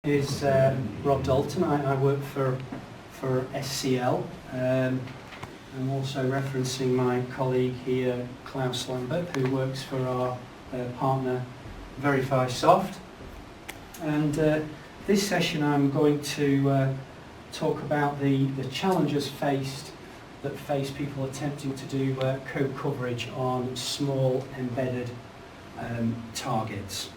Is Rob Daulton. I work for SCL. I'm also referencing my colleague here, Klaus Lambert, who works for our partner VerifySoft. And this session I'm going to talk about the challenges that face people attempting to do code coverage on small embedded targets.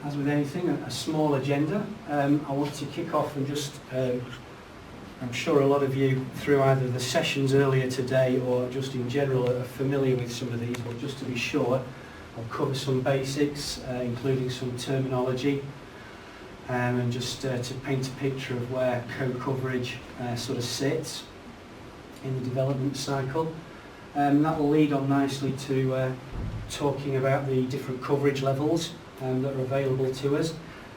As with anything, a small agenda. I want to kick off and just, I'm sure a lot of you through either the sessions earlier today or just in general are familiar with some of these, but just to be sure, I'll cover some basics, including some terminology, and just to paint a picture of where code coverage sort of sits in the development cycle. That will lead on nicely to talking about the different coverage levels that are available to us,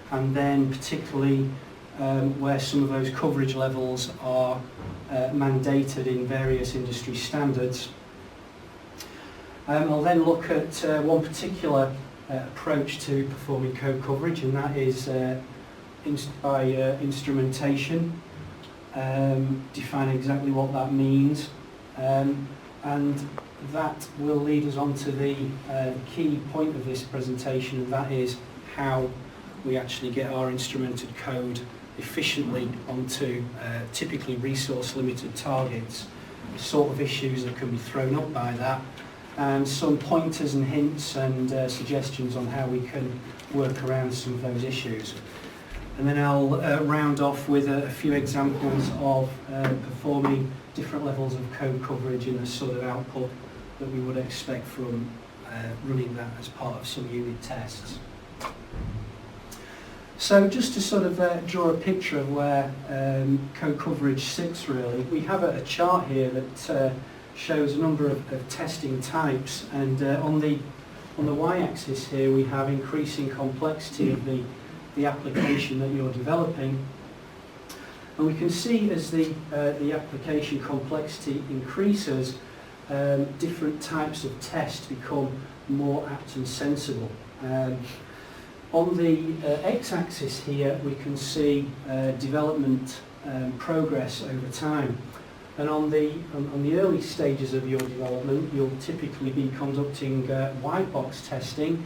and then particularly where some of those coverage levels are mandated in various industry standards. I'll then look at one particular approach to performing code coverage, and that is by instrumentation, define exactly what that means, and that will lead us on to the key point of this presentation, and that is how we actually get our instrumented code efficiently onto typically resource limited targets, the sort of issues that can be thrown up by that, and some pointers and hints and suggestions on how we can work around some of those issues. And then I'll round off with a few examples of performing different levels of code coverage in the sort of output that we would expect from running that as part of some unit tests. So just to sort of draw a picture of where code coverage sits really, we have a chart here that shows a number of testing types, and on the y-axis here we have increasing complexity of the application that you're developing. And we can see as the application complexity increases, different types of tests become more apt and sensible. On the x-axis here we can see development progress over time. And on the early stages of your development, you'll typically be conducting white box testing,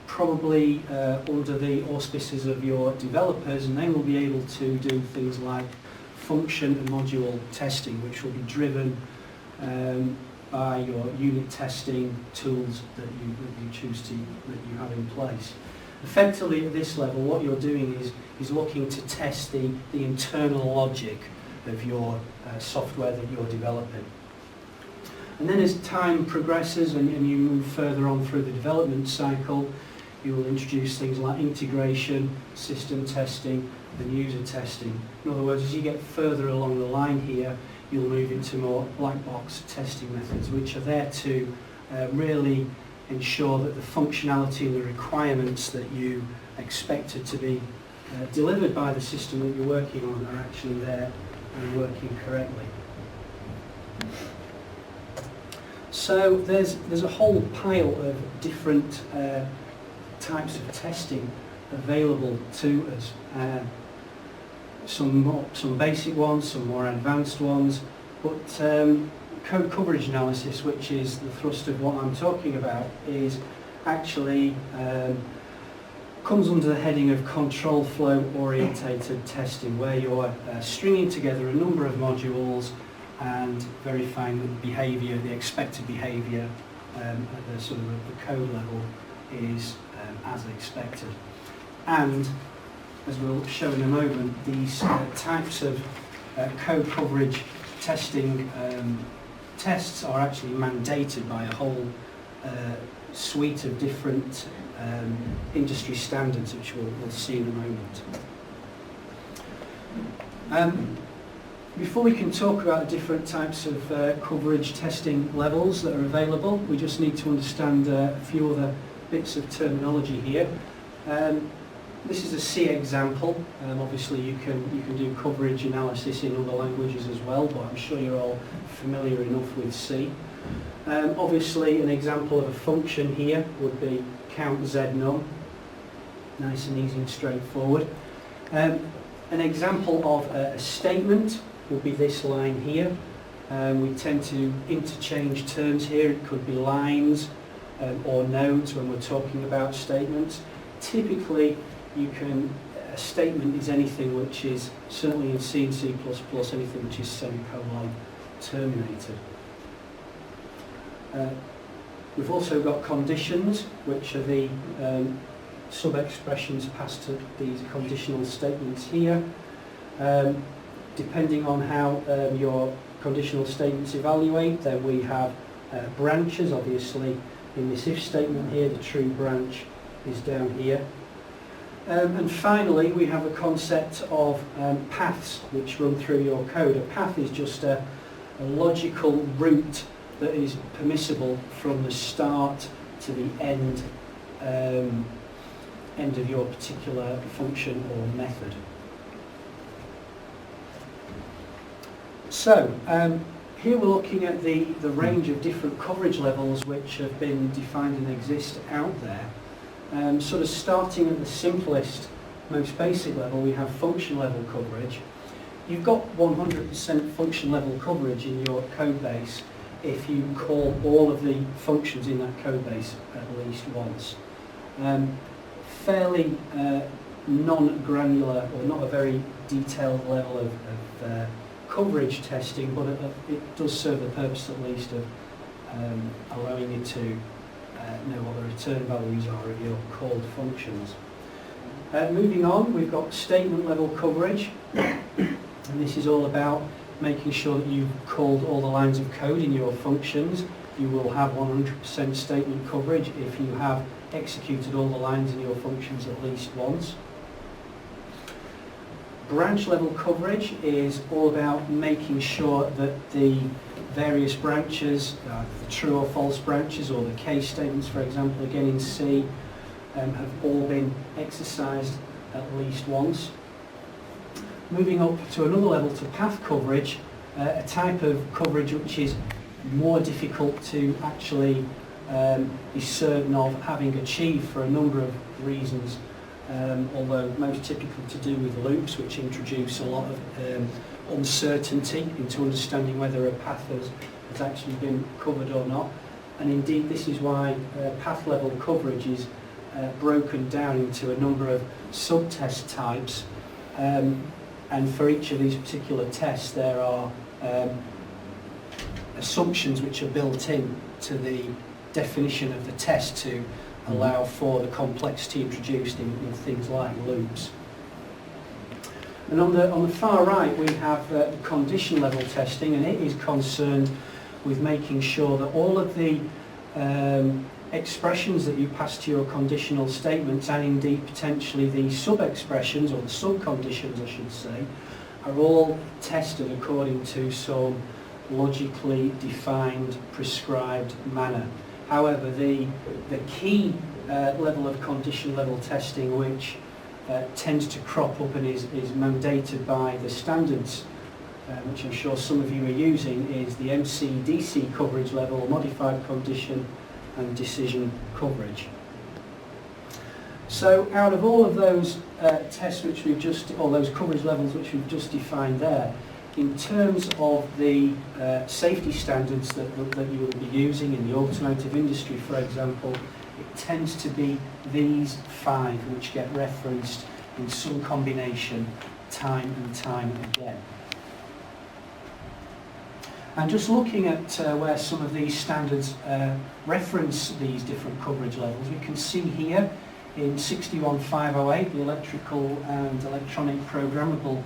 probably under the auspices of your developers, and they will be able to do things like function and module testing, which will be driven by your unit testing tools that you choose that you have in place. Effectively at this level what you're doing is looking to test the internal logic of your software that you're developing. And then as time progresses and you move further on through the development cycle, you will introduce things like integration, system testing and user testing. In other words, as you get further along the line here, you'll move into more black box testing methods, which are there to really ensure that the functionality and the requirements that you expected to be delivered by the system that you're working on are actually there and working correctly. So there's a whole pile of different types of testing available to us. Some basic ones, some more advanced ones, but code coverage analysis, which is the thrust of what I'm talking about, is actually comes under the heading of control flow orientated testing, where you're stringing together a number of modules and verifying that the behaviour, the expected behaviour at the sort of the code level is as expected. And as we'll show in a moment, these types of code coverage testing tests are actually mandated by a whole suite of different industry standards, which we'll see in a moment. Before we can talk about the different types of coverage testing levels that are available, we just need to understand a few other bits of terminology here. This is a C example. Obviously you can do coverage analysis in other languages as well, but I'm sure you're all familiar enough with C. Obviously an example of a function here would be count z num. nice and easy and straightforward. An example of a statement would be this line here. We tend to interchange terms here. It could be lines or nodes when we're talking about statements. Typically, a statement is anything which is, certainly in C and C++, anything which is semicolon terminated. We've also got conditions, which are the sub-expressions passed to these conditional statements here. Depending on how your conditional statements evaluate, then we have branches. Obviously, in this if statement here, the true branch is down here. And finally, we have a concept of paths which run through your code. A path is just a logical route that is permissible from the start to the end of your particular function or method. So here we're looking at the range of different coverage levels which have been defined and exist out there. Sort of starting at the simplest, most basic level, we have function level coverage. You've got 100% function level coverage in your code base if you call all of the functions in that code base at least once. Fairly non-granular or not a very detailed level of coverage testing, but it does serve the purpose at least of allowing you to know what the return values are of your called functions. Moving on, we've got statement level coverage, and this is all about making sure that you've called all the lines of code in your functions. You will have 100% statement coverage if you have executed all the lines in your functions at least once. Branch level coverage is all about making sure that the various branches, the true or false branches or the case statements, for example, again in C, have all been exercised at least once. Moving up to another level, to path coverage, a type of coverage which is more difficult to actually be certain of having achieved for a number of reasons, although most typically to do with loops, which introduce a lot of uncertainty into understanding whether a path has actually been covered or not. And indeed, this is why path level coverage is broken down into a number of sub-test types. And for each of these particular tests, there are assumptions which are built in to the definition of the test to allow for the complexity introduced in things like loops. And on the far right, we have condition level testing, and it is concerned with making sure that all of the expressions that you pass to your conditional statements, and indeed potentially the sub-expressions or the sub-conditions I should say, are all tested according to some logically defined prescribed manner. However, the key level of condition level testing which tends to crop up and is mandated by the standards, which I'm sure some of you are using, is the MCDC coverage level, modified condition and decision coverage. So out of all of those tests which we've just, or those coverage levels which we've just defined there, in terms of the safety standards that you will be using in the automotive industry, for example, it tends to be these 5 which get referenced in some combination time and time again. And just looking at where some of these standards reference these different coverage levels, we can see here in 61508, the electrical and electronic programmable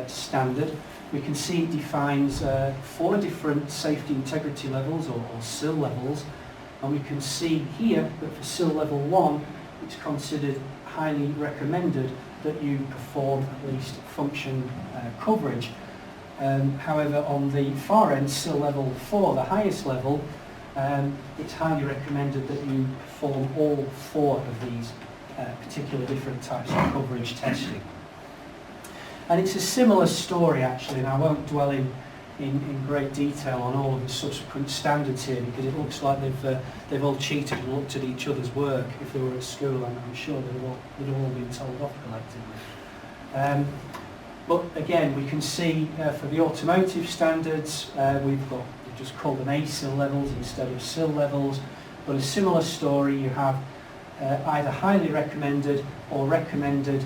standard, we can see it defines 4 different safety integrity levels or SIL levels, and we can see here that for SIL level 1 it's considered highly recommended that you perform at least function coverage. However, on the far end, SIL level 4, the highest level, it's highly recommended that you perform all 4 of these particular different types of coverage testing. And it's a similar story actually, and I won't dwell in in great detail on all of the subsequent standards here, because it looks like they've all cheated and looked at each other's work. If they were at school, I'm sure they'd have all been told off collectively. But again, we can see for the automotive standards, we've just called them ASIL levels instead of SIL levels. But a similar story, you have either highly recommended or recommended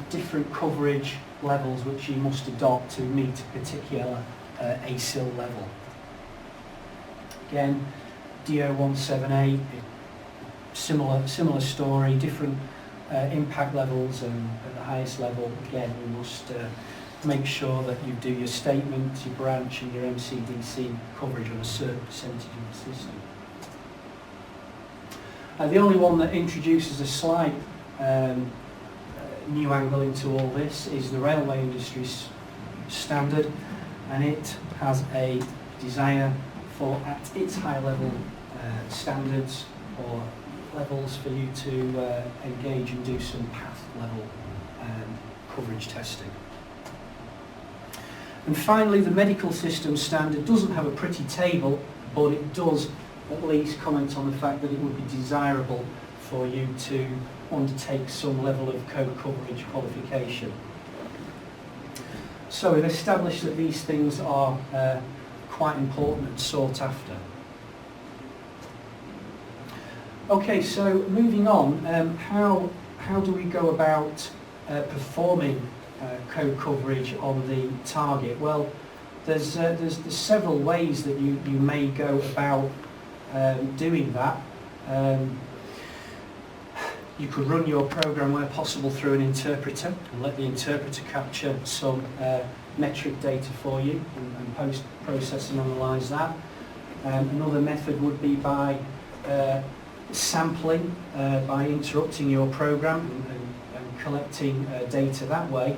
different coverage levels which you must adopt to meet a particular ASIL level. Again, DO178, similar story, different impact levels, and at the highest level, again, you must make sure that you do your statement, your branch and your MCDC coverage on a certain percentage of the system. The only one that introduces a slight new angle into all this is the railway industry's standard, and it has a desire for, at its high level standards or levels, for you to engage and do some path level coverage testing. And finally, the medical system standard doesn't have a pretty table, but it does at least comment on the fact that it would be desirable for you to undertake some level of code coverage qualification. So we've established that these things are quite important and sought after. Okay, so moving on, how do we go about performing code coverage on the target? Well, there's several ways that you may go about doing that. You could run your program where possible through an interpreter and let the interpreter capture some metric data for you and post-process and analyse that. Another method would be by sampling, by interrupting your program and collecting data that way.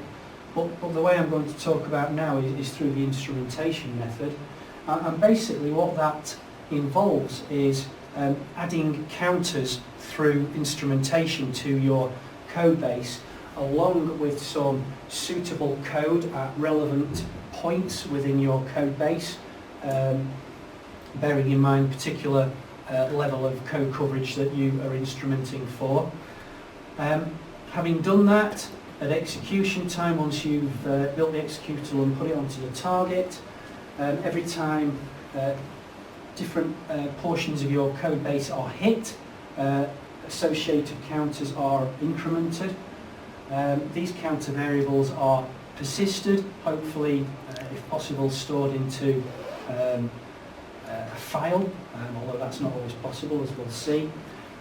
But the way I'm going to talk about now is through the instrumentation method. And basically what that involves is adding counters through instrumentation to your code base, along with some suitable code at relevant points within your code base, bearing in mind particular level of code coverage that you are instrumenting for. Having done that, at execution time, once you've built the executable and put it onto the target, every time different portions of your code base are hit, associated counters are incremented. These counter variables are persisted, hopefully, if possible, stored into a file, although that's not always possible, as we'll see.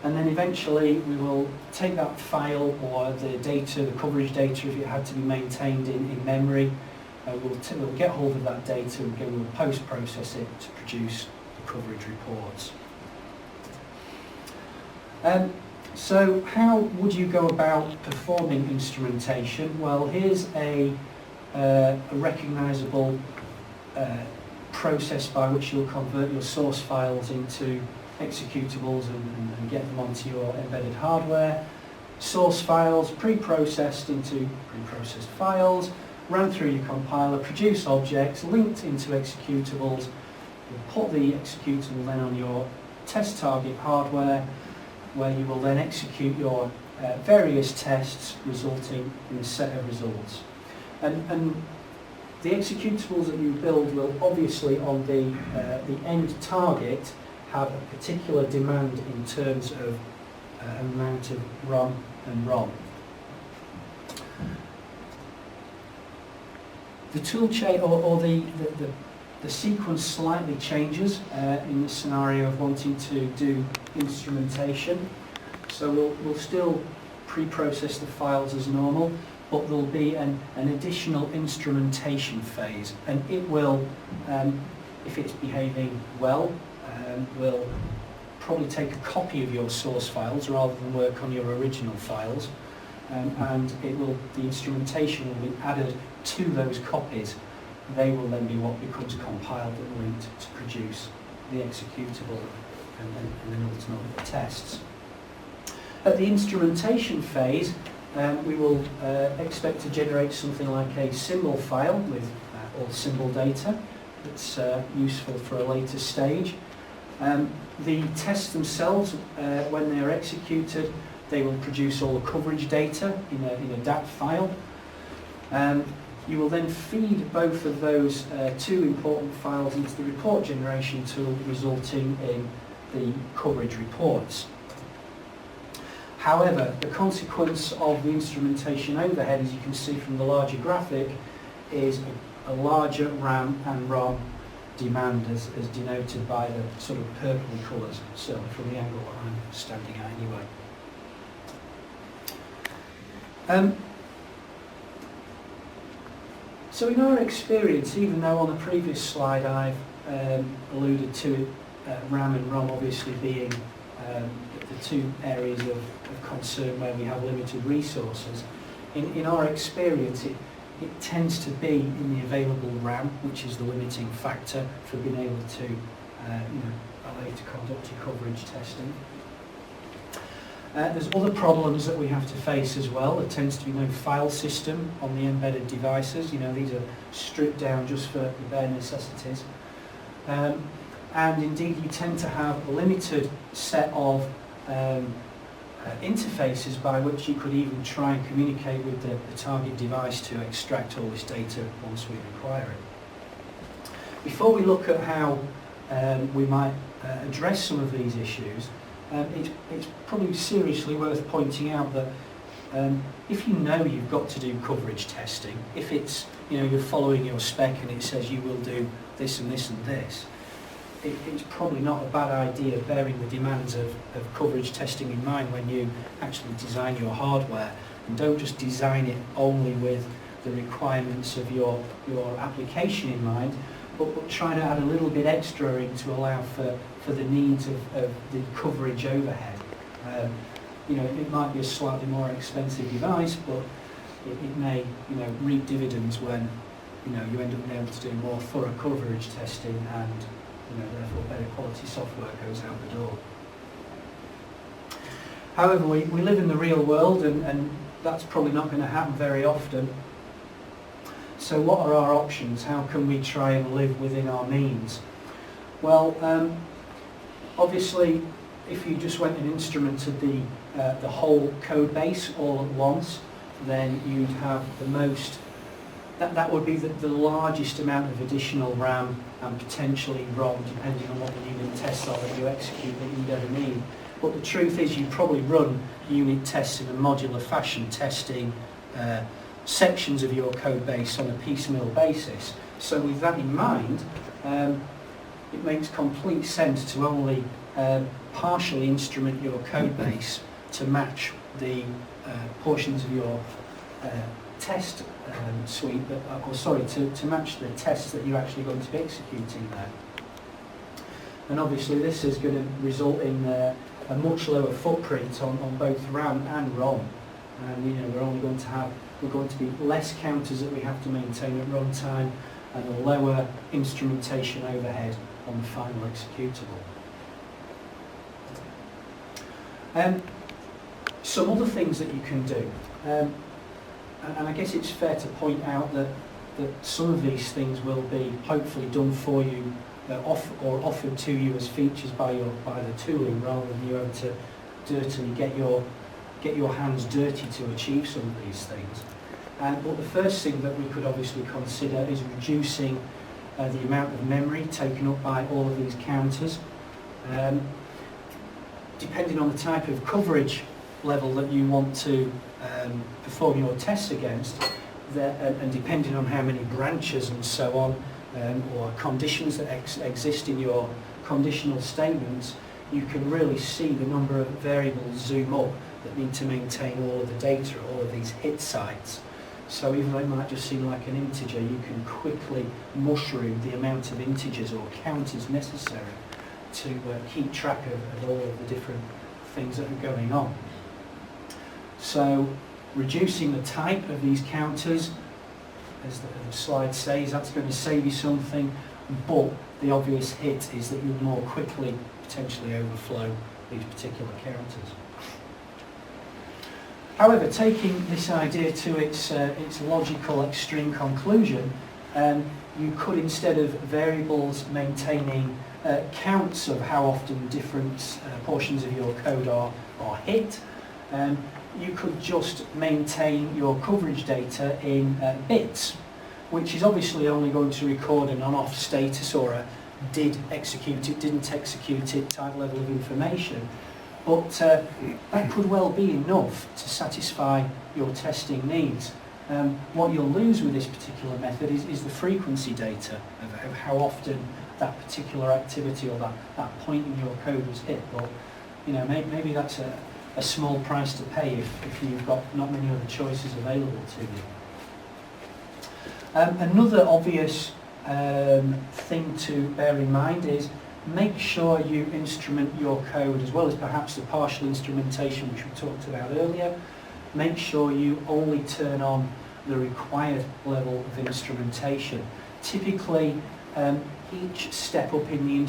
And then eventually we will take that file or the data, the coverage data, if it had to be maintained in memory, we'll get hold of that data and we'll post-process it to produce the coverage reports. So how would you go about performing instrumentation? Well, here's a recognisable process by which you'll convert your source files into executables and get them onto your embedded hardware. Source files pre-processed into pre-processed files, ran through your compiler, produce objects, linked into executables. You'll put the executable then on your test target hardware, where you will then execute your various tests, resulting in a set of results. And the executables that you build will obviously on the end target have a particular demand in terms of amount of RAM and ROM. The tool chain or the sequence slightly changes in the scenario of wanting to do instrumentation. So we'll still pre-process the files as normal, but there'll be an additional instrumentation phase, and it will, if it's behaving well, will probably take a copy of your source files rather than work on your original files, and the instrumentation will be added to those copies. They will then be what becomes compiled and linked to produce the executable and then ultimately the tests. At the instrumentation phase, we will expect to generate something like a symbol file with all symbol data, that's useful for a later stage. The tests themselves, when they are executed, they will produce all the coverage data in a DAT file. You will then feed both of those two important files into the report generation tool, resulting in the coverage reports. However, the consequence of the instrumentation overhead, as you can see from the larger graphic, is a larger RAM and ROM demand, as denoted by the sort of purpley colours, certainly from the angle that I'm standing at anyway. So in our experience, even though on the previous slide I've alluded to RAM and ROM obviously being the two areas of concern where we have limited resources, in our experience it tends to be in the available RAM, which is the limiting factor for being able to allow you to conduct your coverage testing. There's other problems that we have to face as well. There tends to be no file system on the embedded devices. These are stripped down just for the bare necessities. And indeed you tend to have a limited set of interfaces by which you could even try and communicate with the target device to extract all this data once we require it. Before we look at how we might address some of these issues, it's probably seriously worth pointing out that if you know you've got to do coverage testing, if it's you're following your spec and it says you will do this and this and this, it's probably not a bad idea bearing the demands of coverage testing in mind when you actually design your hardware, and don't just design it only with the requirements of your application in mind, but try to add a little bit extra in to allow for the needs of the coverage overhead. It might be a slightly more expensive device, but it may reap dividends when you end up being able to do more thorough coverage testing, and therefore better quality software goes out the door. However, we live in the real world, and that's probably not going to happen very often. So what are our options? How can we try and live within our means? Well, obviously, if you just went and instrumented the whole code base all at once, then you'd have the most. That would be the largest amount of additional RAM and potentially ROM, depending on what the unit tests are that you execute, that you'd ever need. But the truth is, you probably run unit tests in a modular fashion, testing sections of your code base on a piecemeal basis. So with that in mind, it makes complete sense to only partially instrument your code base to match the portions of your test suite, to match the tests that you're actually going to be executing there. And obviously this is going to result in a much lower footprint on both RAM and ROM. And we're going to be less counters that we have to maintain at runtime, and a lower instrumentation overhead on the final executable. Some other things that you can do. And I guess it's fair to point out that some of these things will be hopefully done for you or offered to you as features by the tooling, rather than you having to dirtily get your hands dirty to achieve some of these things. But the first thing that we could obviously consider is reducing the amount of memory taken up by all of these counters. Depending on the type of coverage level that you want to perform your tests against, and depending on how many branches and so on, or conditions that exist in your conditional statements, you can really see the number of variables zoom up that need to maintain all of the data, all of these hit sites. So even though it might just seem like an integer, you can quickly mushroom the amount of integers or counters necessary to keep track of all of the different things that are going on. So reducing the type of these counters, as the slide says, that's going to save you something, but the obvious hit is that you'll more quickly potentially overflow these particular counters. However, taking this idea to its logical extreme conclusion, You could, instead of variables, maintaining counts of how often different portions of your code are hit. You could just maintain your coverage data in bits, which is obviously only going to record an on-off status or a did execute it, didn't execute it type level of information. But that could well be enough to satisfy your testing needs. What you'll lose with this particular method is the frequency data of how often that particular activity or that point in your code was hit. But you know, maybe that's a small price to pay if you've got not many other choices available to you. Another obvious thing to bear in mind is make sure you instrument your code, as well as perhaps the partial instrumentation which we talked about earlier. Make sure you only turn on the required level of instrumentation. Typically, each step up in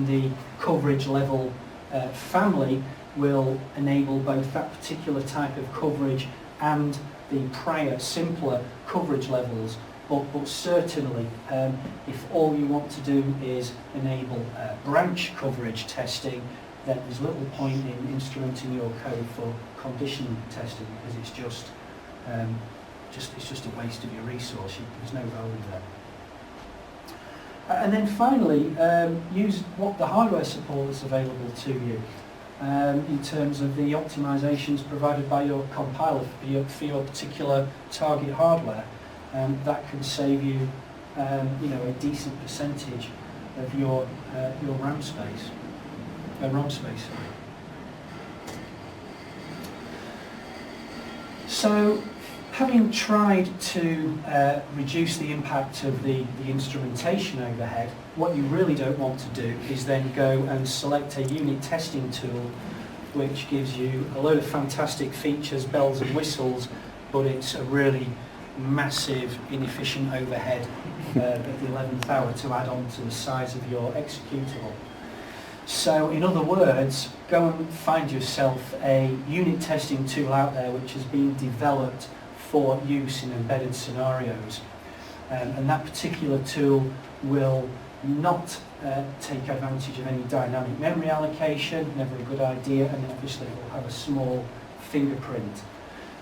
the coverage level family will enable both that particular type of coverage and the prior simpler coverage levels. But certainly, if all you want to do is enable branch coverage testing, then there's little point in instrumenting your code for condition testing, because it's just a waste of your resource. There's no value there. And then finally, use what the hardware support that's available to you in terms of the optimizations provided by your compiler for your particular target hardware. That can save you, a decent percentage of your RAM space, ROM space. So, having tried to reduce the impact of the instrumentation overhead, what you really don't want to do is then go and select a unit testing tool which gives you a load of fantastic features, bells and whistles, but it's a really massive, inefficient overhead at the 11th hour to add on to the size of your executable. So, in other words, go and find yourself a unit testing tool out there which has been developed for use in embedded scenarios. And that particular tool will not take advantage of any dynamic memory allocation, never a good idea, and obviously it will have a small fingerprint.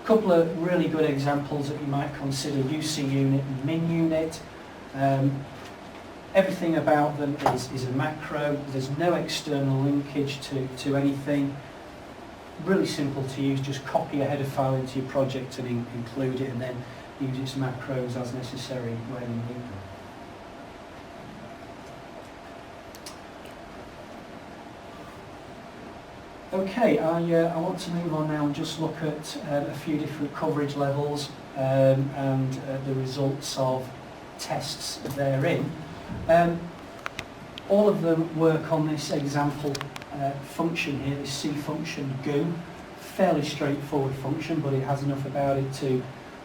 A couple of really good examples that you might consider: UC unit and min unit. Everything about them is a macro. There's no external linkage to anything. Really simple to use. Just copy a header file into your project and include it, and then use its macros as necessary where you need them. Okay, I want to move on now and just look at a few different coverage levels and the results of tests therein. All of them work on this example function here, this C function goo. Fairly straightforward function, but it has enough about it to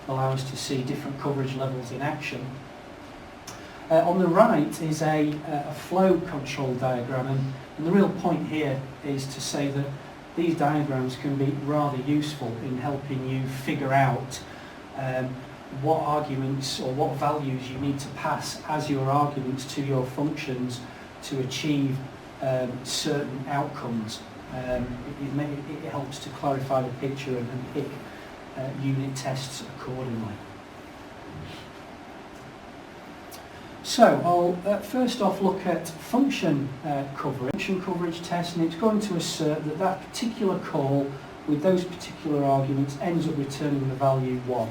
allow us to see different coverage levels in action. On the right is a flow control diagram, and the real point here is to say that these diagrams can be rather useful in helping you figure out what arguments or what values you need to pass as your arguments to your functions to achieve certain outcomes. It helps to clarify the picture and pick unit tests accordingly. So I'll first off look at function coverage test, and it's going to assert that that particular call with those particular arguments ends up returning the value 1.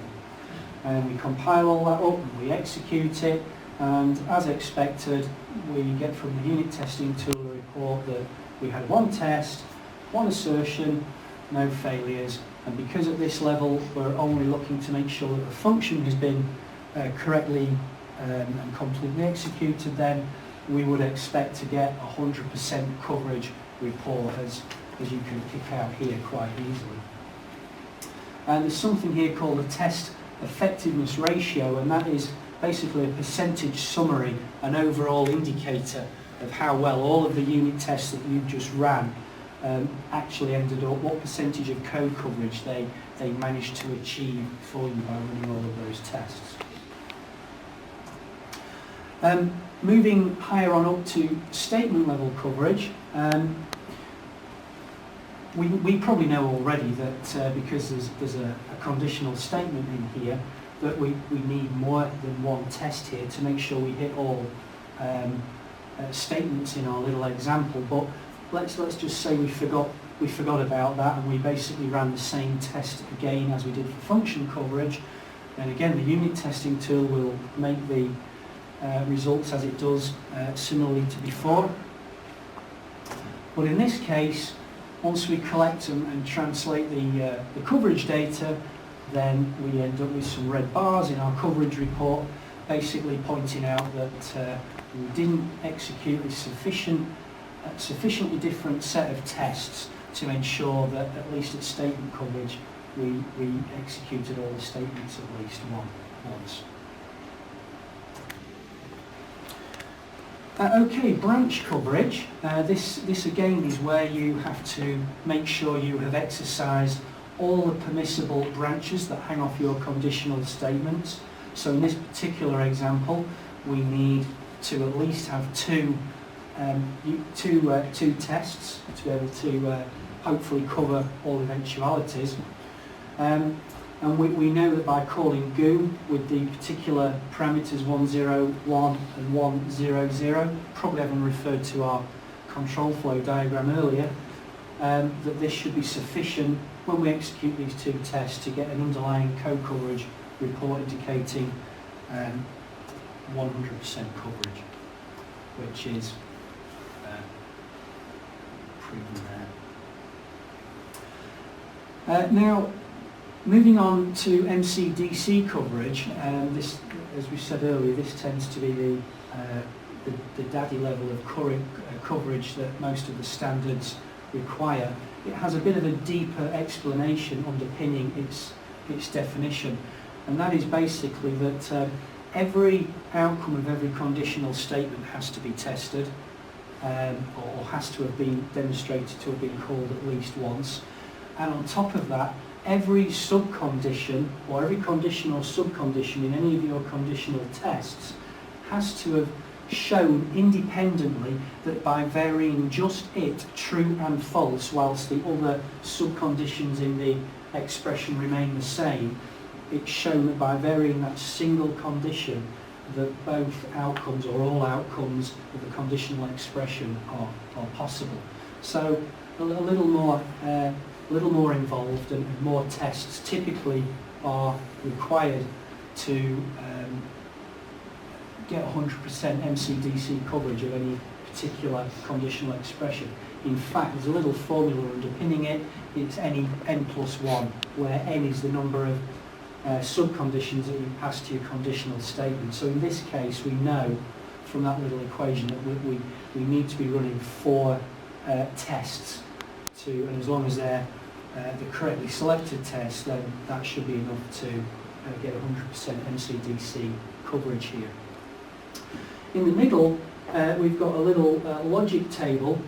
And we compile all that up and we execute it, and as expected we get from the unit testing tool a report that we had one test, one assertion, no failures, and because at this level we're only looking to make sure that the function has been correctly and completely executed, then we would expect to get 100% coverage report, as you can pick out here quite easily. And there's something here called a test effectiveness ratio, and that is basically a percentage summary, an overall indicator of how well all of the unit tests that you just ran actually ended up, what percentage of code coverage they managed to achieve for you by running all of those tests. Moving higher on up to statement level coverage, we probably know already that because there's a conditional statement in here, that we need more than one test here to make sure we hit all statements in our little example. But let's just say we forgot about that, and we basically ran the same test again as we did for function coverage. And again, the unit testing tool will make the results as it does similarly to before. But in this case, once we collect and translate the coverage data, then we end up with some red bars in our coverage report, basically pointing out that we didn't execute a sufficiently different set of tests to ensure that at least at statement coverage we executed all the statements at least once. Okay, branch coverage. This again is where you have to make sure you have exercised all the permissible branches that hang off your conditional statements. So in this particular example, we need to at least have two tests to be able to hopefully cover all eventualities. And we know that by calling GOO with the particular parameters 101 and 100, probably having referred to our control flow diagram earlier, that this should be sufficient when we execute these two tests to get an underlying co-coverage report indicating 100% coverage, which is proven there. Now, moving on to MCDC coverage, this, as we said earlier, this tends to be the daddy level of coverage that most of the standards require. It has a bit of a deeper explanation underpinning its definition, and that is basically that every outcome of every conditional statement has to be tested, or has to have been demonstrated to have been called at least once, and on top of that, every subcondition or every condition or subcondition in any of your conditional tests has to have shown independently that by varying just it true and false whilst the other subconditions in the expression remain the same, it's shown that by varying that single condition that both outcomes or all outcomes of the conditional expression are possible. So a little more involved, and more tests typically are required to get 100% MCDC coverage of any particular conditional expression. In fact, there's a little formula underpinning it. It's any n+1, where n is the number of subconditions that you pass to your conditional statement. So in this case, we know from that little equation that we need to be running 4 tests and as long as they're the correctly selected test, then that should be enough to get 100% MCDC coverage here. In the middle, we've got a little logic table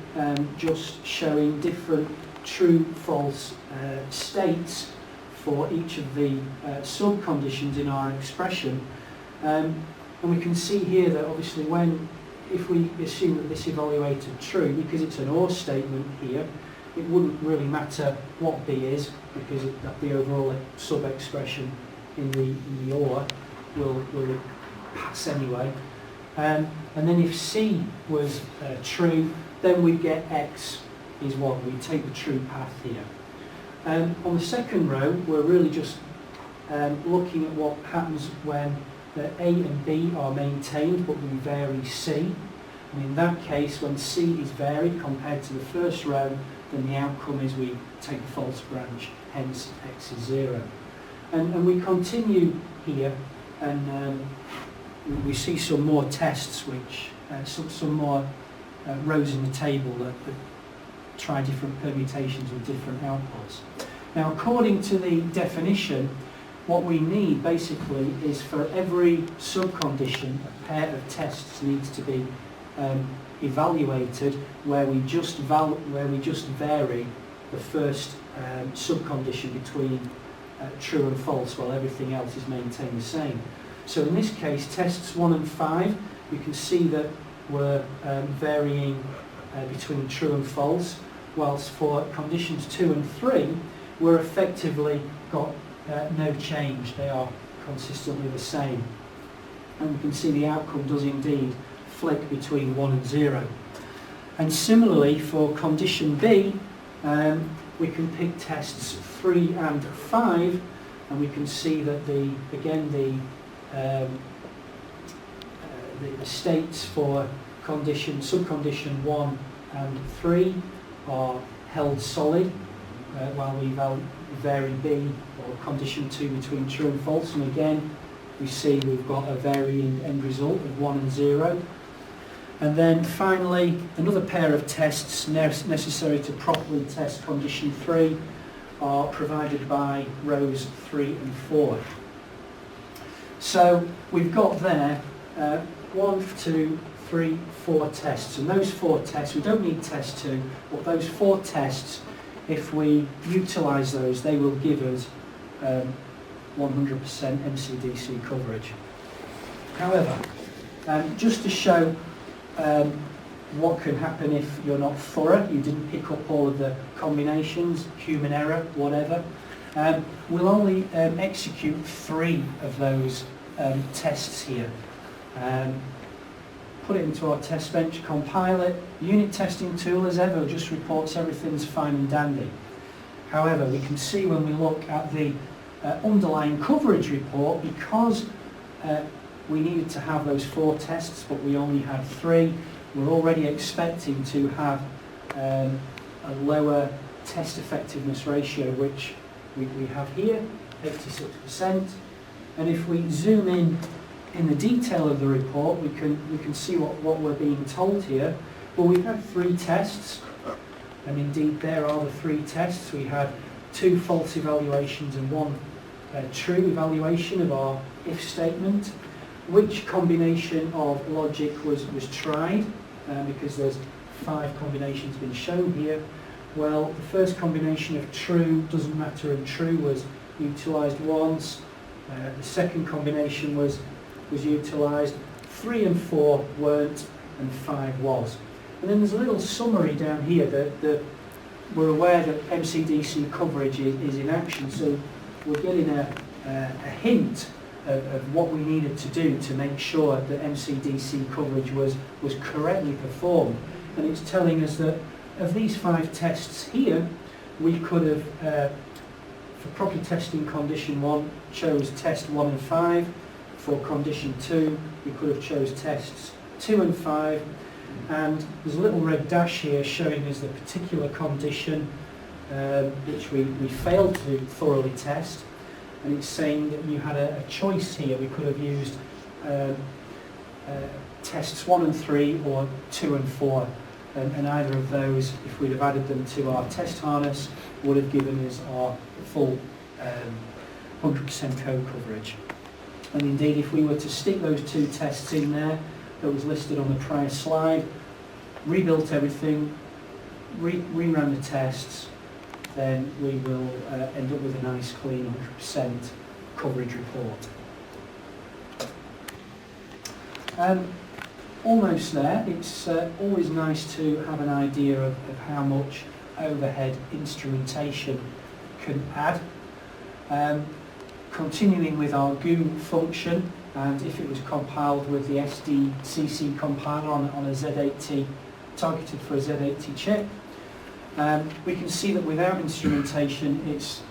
just showing different true, false states for each of the subconditions in our expression. And we can see here that obviously if we assume that this evaluated true, because it's an OR statement here, it wouldn't really matter what B is, because the overall sub-expression in the OR will pass anyway. And then if C was true, then we'd get X is 1. We'd take the true path here. On the second row, we're really just looking at what happens when A and B are maintained, but we vary C. And in that case, when C is varied compared to the first row, then the outcome is we take a false branch, hence X is 0. And we continue here, and we see some more tests, which some more rows in the table that try different permutations with different outputs. Now, according to the definition, what we need basically is for every subcondition, a pair of tests needs to be evaluated where we just vary the first subcondition between true and false while everything else is maintained the same. So in this case, tests 1 and 5 we can see that we're varying between true and false, whilst for conditions 2 and 3, we're effectively got no change. They are consistently the same. And we can see the outcome does indeed flick between 1 and 0. And similarly for condition B, we can pick tests 3 and 5, and we can see that the states for subcondition 1 and 3 are held solid, while we vary B or condition 2 between true and false, and again we see we've got a varying end result of 1 and 0. And then finally, another pair of tests necessary to properly test condition 3 are provided by rows 3 and 4. So we've got there 1, 2, 3, 4 tests, and those 4 tests, we don't need test 2, but those 4 tests, if we utilise those, they will give us 100% MCDC coverage. However, just to show what can happen if you're not thorough, you didn't pick up all of the combinations, human error, whatever, we'll only execute 3 of those tests here. Put it into our test bench, compile it. Unit testing tool, as ever, just reports everything's fine and dandy. However, we can see when we look at the underlying coverage report, because we needed to have those 4 tests, but we only had 3, we're already expecting to have a lower test effectiveness ratio, which we have here, 86%. And if we zoom in the detail of the report, we can see what we're being told here. Well, we had 3 tests, and indeed there are the 3 tests. We had 2 false evaluations and 1 true evaluation of our if statement. Which combination of logic was tried, because there's 5 combinations been shown here. Well, the first combination of true, doesn't matter, and true was utilised once. The second combination was utilised, 3 and 4 weren't, and 5 was. And then there's a little summary down here that we're aware that MCDC coverage is in action, so we're getting a hint of what we needed to do to make sure that MCDC coverage was correctly performed. And it's telling us that of these 5 tests here, we could have, for properly testing condition 1, chose test 1 and 5. For condition 2, we could have chose tests 2 and 5. And there's a little red dash here showing us the particular condition which we failed to thoroughly test. And it's saying that you had a choice here. We could have used tests 1 and 3 or 2 and 4, and either of those, if we'd have added them to our test harness, would have given us our full 100% code coverage. And indeed, if we were to stick those 2 tests in there that was listed on the prior slide, rebuilt everything, reran the tests, then we will end up with a nice clean 100% coverage report. Almost there. It's always nice to have an idea of how much overhead instrumentation can add. Continuing with our GOO function, and if it was compiled with the SDCC compiler on a Z80, targeted for a Z80 chip, we can see that without instrumentation it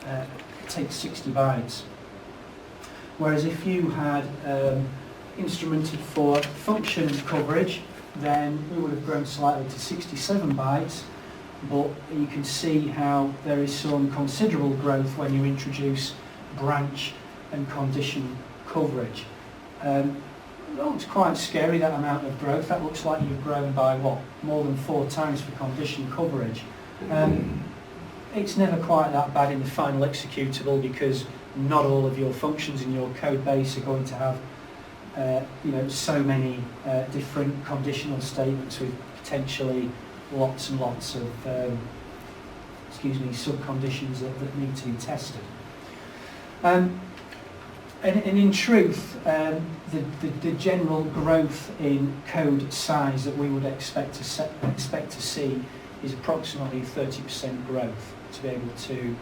takes 60 bytes. Whereas if you had instrumented for function coverage, then we would have grown slightly to 67 bytes, but you can see how there is some considerable growth when you introduce branch and condition coverage. It looks quite scary, that amount of growth. That looks like you've grown by, what, more than 4 times for condition coverage. It's never quite that bad in the final executable, because not all of your functions in your code base are going to have so many different conditional statements with potentially lots and lots of subconditions that need to be tested. And in truth, the general growth in code size that we would expect to see is approximately 30% growth to be able to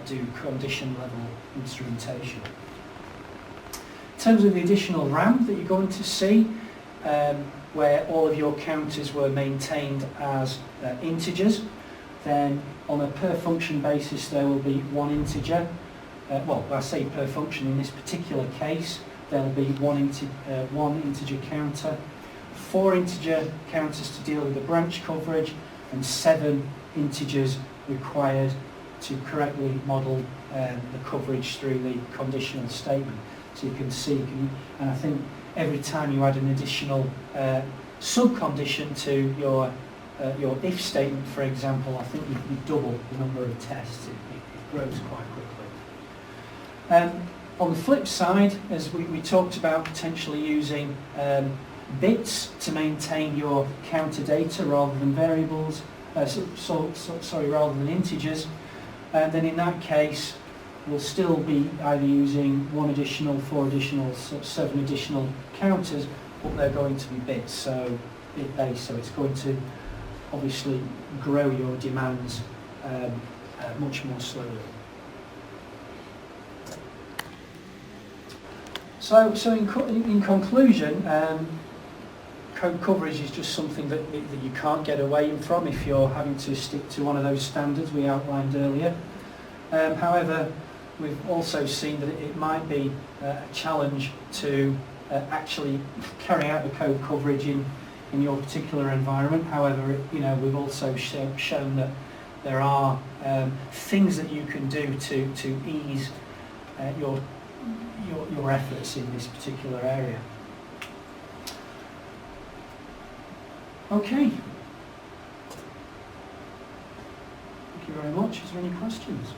do condition level instrumentation. In terms of the additional RAM that you're going to see, where all of your counters were maintained as integers, then on a per function basis there will be one integer. Well, I say per function in this particular case, there'll be one integer counter, 4 integer counters to deal with the branch coverage, and 7 integers required to correctly model the coverage through the conditional statement. So you can see, and I think every time you add an additional sub-condition to your if statement, for example, I think you double the number of tests. It grows quite quickly. On the flip side, as we talked about potentially using bits to maintain your counter data rather than variables, rather than integers, then in that case we'll still be either using 1 additional, 4 additional, 7 additional counters, but they're going to be bits, so bit-based, so it's going to obviously grow your demands much more slowly. So in conclusion, code coverage is just something that you can't get away from if you're having to stick to one of those standards we outlined earlier. However, we've also seen that it might be a challenge to actually carry out the code coverage in your particular environment. However, we've also shown that there are things that you can do to ease your efforts in this particular area. Okay. Thank you very much. Is there any questions?